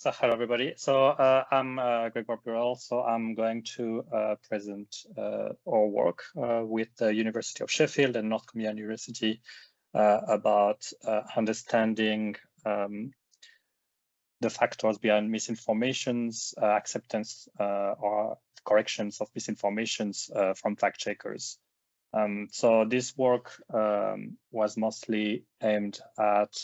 So hello everybody. So I'm Grégoire Burel. So I'm going to present our work with the University of Sheffield and Northumbria University about understanding the factors behind misinformations, acceptance or corrections of misinformations from fact checkers. So this work was mostly aimed at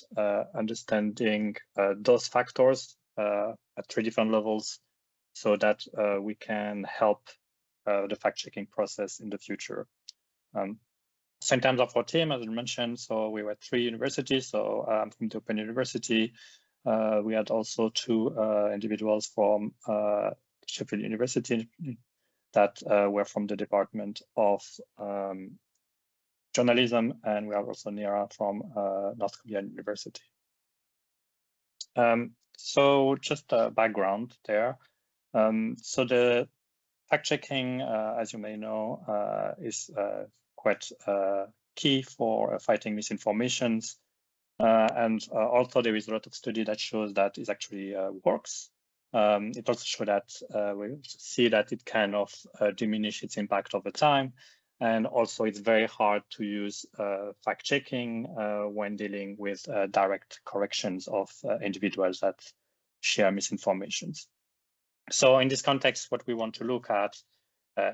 understanding those factors at 3 different levels so that we can help the fact-checking process in the future. So in terms of our team, as I mentioned, so we were 3 universities. So I'm from the Open University. We had also 2 individuals from Sheffield University that were from the Department of Journalism, and we have also Nira from Northumbria University. So just a background there. So the fact-checking, as you may know, is quite key for fighting misinformations. And also there is a lot of study that shows that it actually works. It also shows that we see that it kind of diminish its impact over time. And also it's very hard to use fact-checking when dealing with direct corrections of individuals that share misinformations. So in this context, what we want to look at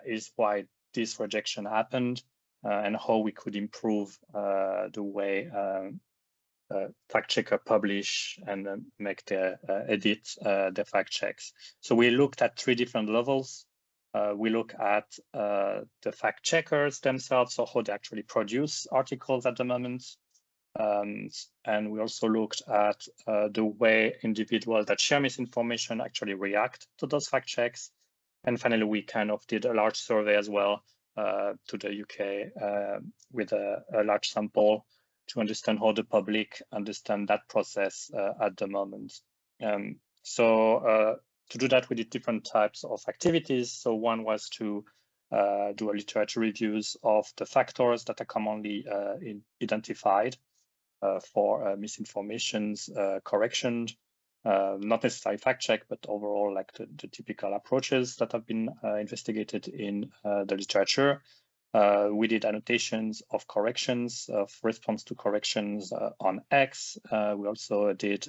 is why this rejection happened and how we could improve the way fact-checker publish and make their edit the fact checks. So we looked at 3 different levels. We look at the fact checkers themselves, so how they actually produce articles at the moment. And we also looked at the way individuals that share misinformation actually react to those fact checks. And finally, we kind of did a large survey as well to the UK with a large sample to understand how the public understand that process at the moment. So to do that, we did different types of activities. So one was to do a literature reviews of the factors that are commonly identified for misinformation's correction, not necessarily fact check, but overall like the typical approaches that have been investigated in the literature. We did annotations of corrections, of response to corrections on X. We also did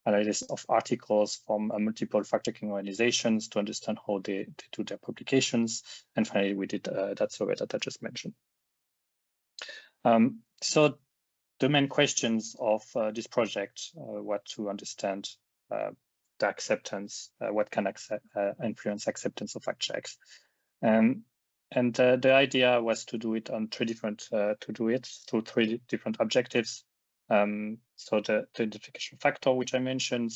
analysis of articles from multiple fact-checking organizations to understand how they do their publications. And finally, we did that survey that I just mentioned. So the main questions of this project were to understand the acceptance, what can influence acceptance of fact checks. And the idea was to do it on 3 different, through 3 different objectives. So the identification factor, which I mentioned,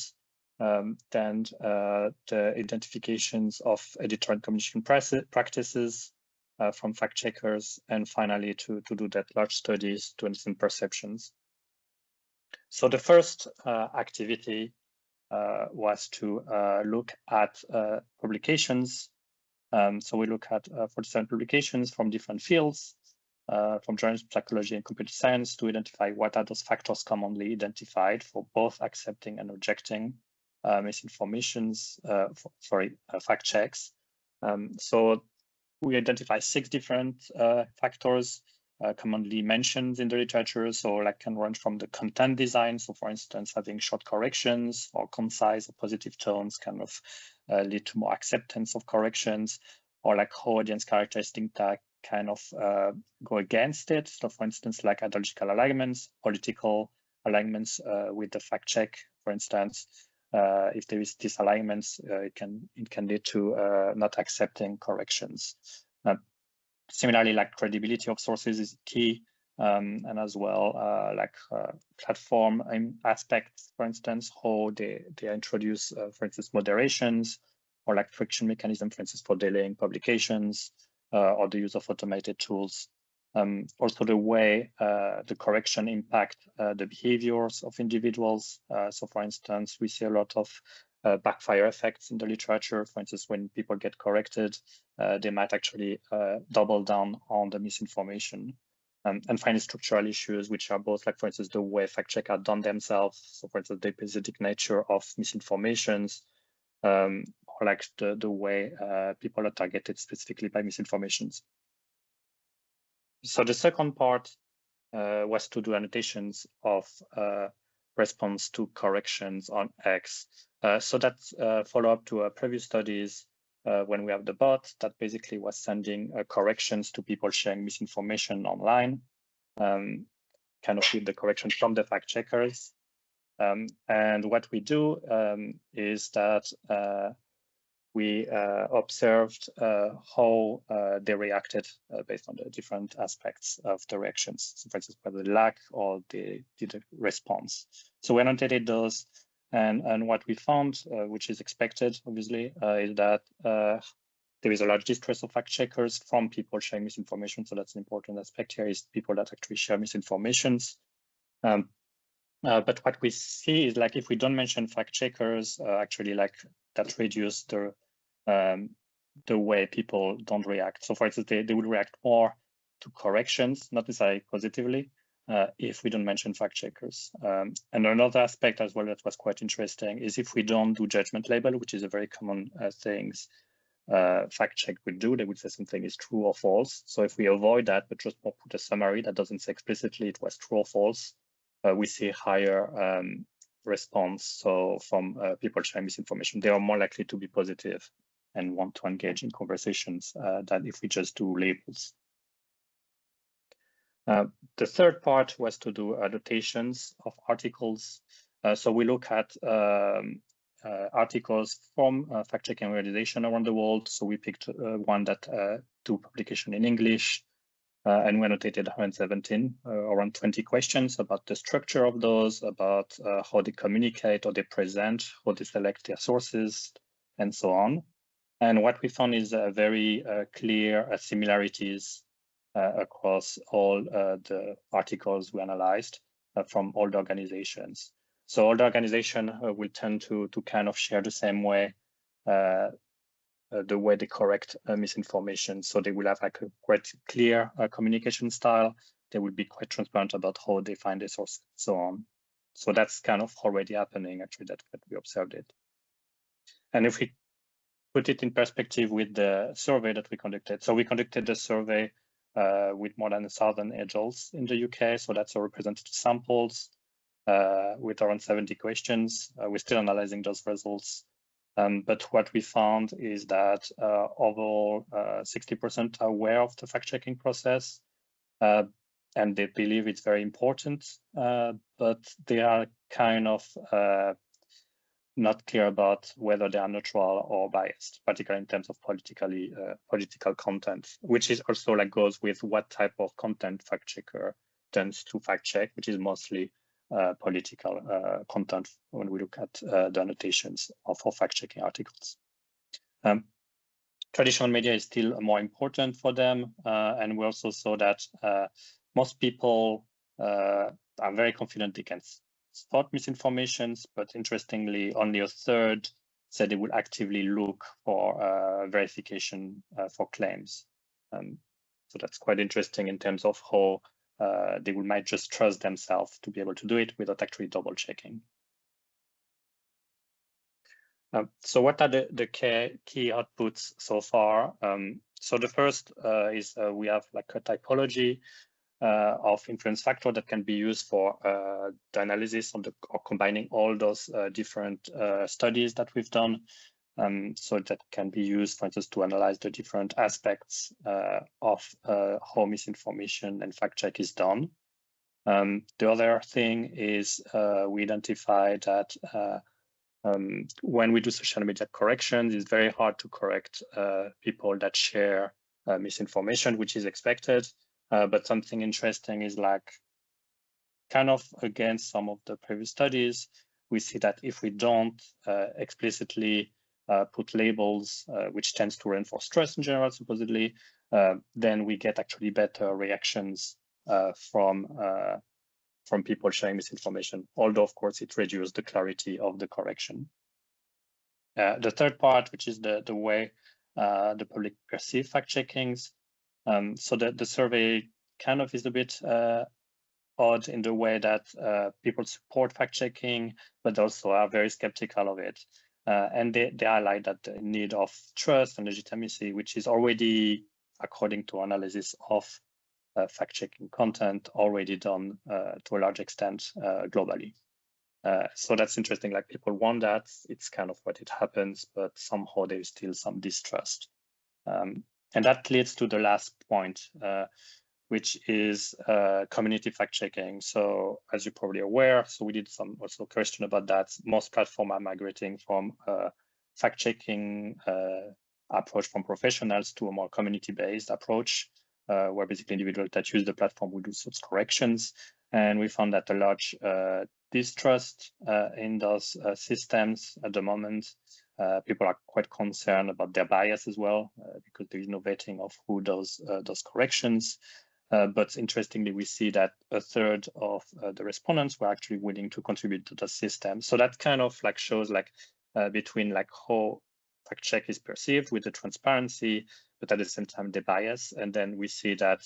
then the identifications of editorial and communication practices from fact checkers, and finally to do that large studies to understand perceptions. So the first activity was to look at publications. So we look at 47 publications from different fields, from journalism, psychology, and computer science, to identify what are those factors commonly identified for both accepting and rejecting misinformations, fact checks. So we identify 6 different factors commonly mentioned in the literature. So like can run from the content design. So for instance, having short corrections or concise or positive tones kind of lead to more acceptance of corrections, or like how audience characteristics that kind of go against it. So for instance, like ideological alignments, political alignments with the fact check, for instance. If there is disalignments, it can lead to not accepting corrections. Similarly, like credibility of sources is key, and as well like platform aspects, for instance, how they introduce, for instance, moderations, or like friction mechanism, for instance, for delaying publications, or the use of automated tools. Also the way the correction impact the behaviors of individuals. So for instance, we see a lot of backfire effects in the literature. For instance, when people get corrected, they might actually double down on the misinformation. And finally, structural issues, which are both, like, for instance, the way fact-check are done themselves. So, for instance, the episodic nature of misinformations, or like the way people are targeted specifically by misinformations. So the second part was to do annotations of response to corrections on X. So that's follow-up to previous studies when we have the bot that basically was sending corrections to people sharing misinformation online, kind of with the correction from the fact checkers. And what we do is that we observed how they reacted based on the different aspects of the reactions. So, for instance, whether they lack or they did a response. So we annotated those, and what we found, which is expected, obviously, is that there is a large distrust of fact checkers from people sharing misinformation. So that's an important aspect here, is people that actually share misinformations. But what we see is, like, if we don't mention fact checkers, actually, like, that reduce the way people don't react. So, for instance, they would react more to corrections, not necessarily positively, if we don't mention fact checkers. And another aspect as well that was quite interesting is if we don't do judgment label, which is a very common things fact check would do, they would say something is true or false. So if we avoid that, but just put a summary that doesn't say explicitly it was true or false, we see higher response. So from people sharing misinformation, they are more likely to be positive and want to engage in conversations than if we just do labels. The third part was to do annotations of articles. So we look at articles from fact-checking organizations around the world. So we picked one that do publication in English, and we annotated 117, around 20 questions about the structure of those, about how they communicate or they present, how they select their sources, and so on. And what we found is very clear similarities across all the articles we analyzed from all the organizations. So all the organizations will tend to kind of share the same way, the way they correct misinformation. So they will have like a quite clear communication style. They will be quite transparent about how they find the source, so on. So that's kind of already happening, actually, that we observed it. And if we put it in perspective with the survey that we conducted. So we conducted a survey with more than 1,000 adults in the UK. So that's a representative samples with around 70 questions. We're still analyzing those results. But what we found is that overall 60% are aware of the fact-checking process, and they believe it's very important, but they are kind of not clear about whether they are neutral or biased, particularly in terms of political content, which is also like goes with what type of content fact checker tends to fact check, which is mostly political content when we look at the annotations of fact checking articles. Traditional media is still more important for them, and we also saw that most people are very confident they can spot misinformations, but interestingly, only a third said they would actively look for verification for claims. So that's quite interesting in terms of how they might just trust themselves to be able to do it without actually double checking. So what are the key outputs so far? So the first is we have like a typology of influence factor that can be used for the analysis of or combining all those different studies that we've done. So that can be used, for instance, to analyze the different aspects of how misinformation and fact check is done. The other thing is we identify that when we do social media corrections, it's very hard to correct people that share misinformation, which is expected. But something interesting is like kind of against some of the previous studies, we see that if we don't explicitly put labels, which tends to reinforce trust in general, supposedly, then we get actually better reactions from people sharing misinformation, although of course it reduces the clarity of the correction. The third part, which is the way the public perceive fact checkings. So the survey kind of is a bit odd in the way that people support fact-checking, but also are very skeptical of it. And they highlight that the need of trust and legitimacy, which is already, according to analysis of fact-checking content, already done to a large extent globally. So that's interesting, like people want that, it's kind of what it happens, but somehow there is still some distrust. And that leads to the last point, which is community fact-checking. So as you're probably aware, so we did some also question about that. Most platforms are migrating from fact-checking approach from professionals to a more community-based approach, where basically individuals that use the platform will do such corrections. And we found that a large distrust in those systems at the moment. People are quite concerned about their bias as well, because there is no vetting of who does those corrections. But interestingly, we see that a third of the respondents were actually willing to contribute to the system. So that kind of like shows like between like how fact check is perceived with the transparency, but at the same time the bias. And then we see that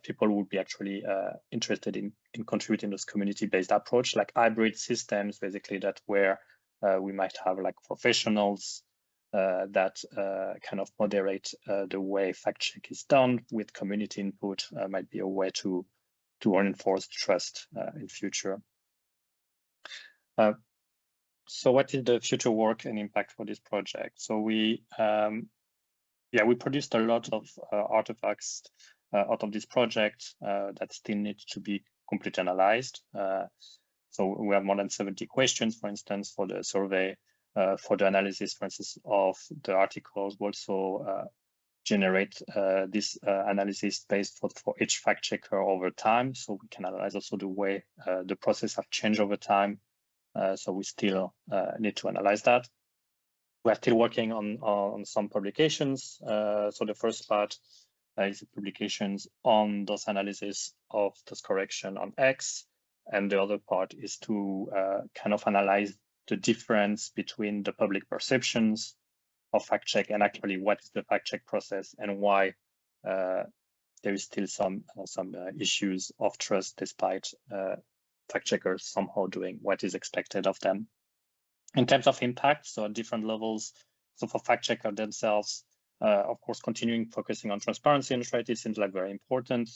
people would be actually interested in contributing this community-based approach, like hybrid systems, basically that where we might have like professionals that kind of moderate the way fact check is done with community input. Might be a way to reinforce trust in future. So what is the future work and impact for this project? So we produced a lot of artifacts out of this project that still need to be completely analyzed. So we have more than 70 questions, for instance, for the survey. For the analysis, for instance, of the articles, we also generate this analysis based for each fact checker over time. So we can analyze also the way the process have changed over time. So we still need to analyze that. We're still working on some publications. So the first part is the publications on those analysis of those correction on X. And the other part is to kind of analyze the difference between the public perceptions of fact check and actually what is the fact check process and why there is still some issues of trust despite fact checkers somehow doing what is expected of them. In terms of impact, so at different levels, so for fact checkers themselves, of course, continuing focusing on transparency and neutrality seems like very important,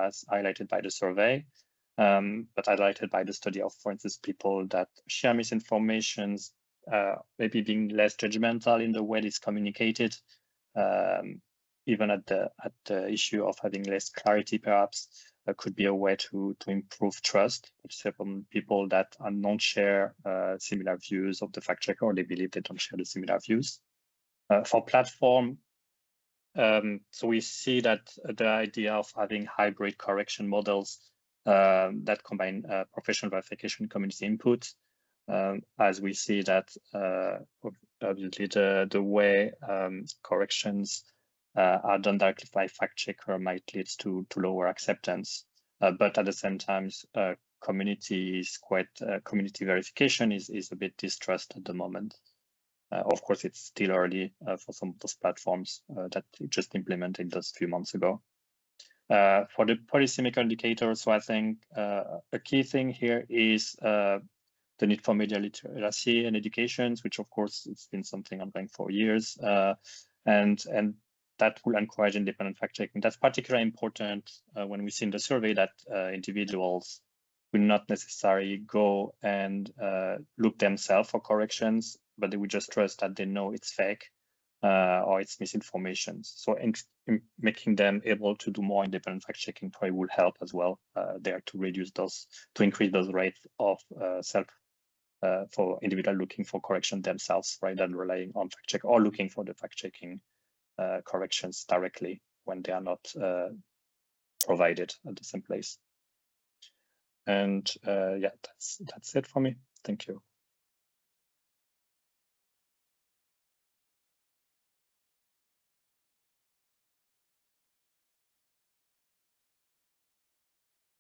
as highlighted by the survey. But highlighted by the study of, for instance, people that share misinformation, maybe being less judgmental in the way it's communicated, even at the issue of having less clarity, perhaps could be a way to improve trust, except from people that don't share similar views of the fact checker, or they believe they don't share the similar views. For platform, so we see that the idea of having hybrid correction models that combine professional verification community input, as we see that obviously the way corrections are done directly by fact checker might lead to lower acceptance, but at the same time community verification is a bit distrust at the moment. Of course, it's still early for some of those platforms that just implemented those few months ago. For the policymaker indicator, so I think a key thing here is the need for media literacy and education, which of course it's been something ongoing for years, and that will encourage independent fact checking. That's particularly important when we see in the survey that individuals will not necessarily go and look themselves for corrections, but they will just trust that they know it's fake or it's misinformation. So in making them able to do more independent fact checking probably will help as well there to increase those rates of for individual looking for correction themselves rather than relying on fact check or looking for the fact checking corrections directly when they are not provided at the same place. And yeah, that's it for me. Thank you.